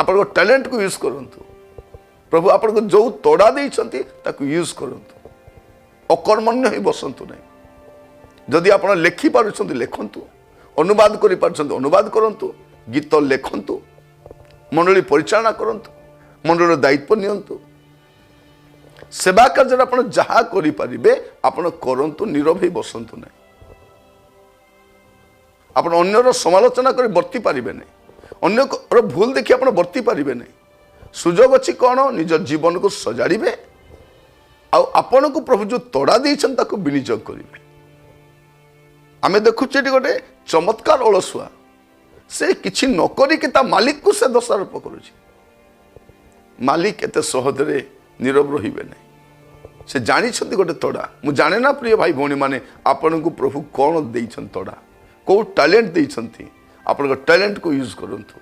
आपण टैलेंट को यूज करंतु प्रभु आपको जो तोड़ा देइछंती ताकू यूज करंतु अकर्मण्य ही बसंतु नहीं जदि आप लेखि पारुछंती लेखंतु अनुवाद करि पारुछंती अनुवाद करंतु गीत लेखंतु मंडली परिचालना करंतु मंडल दायित्व नियंतु सेवा कार्य आप जहाँ करें आपण करंतु नीरव ही बसंतु नहीं आपण अन्यर समालोचना कर बर्ती पारे नहीं अन्य भूल देखी आप बर्ती पारे नहीं सुजोग अच्छी कौन निज जीवन को सजाड़े आपण को प्रभु जो तोड़ा देछन ताको विनियोग करेंगे आमे देखुचे गोटे चमत्कार अलसुआ से किसी नकरिक मालिक को से दोषारोप करुच्ची मालिक एत सहजरे नीरव रे नहीं से जानी गोटे तोड़ा मु जाने ना प्रिय भाई भौणी मैंने आपण को प्रभु कौन देछन तोड़ा कौ टैलेंट देछंती आपण टैलेंट को यूज करंतु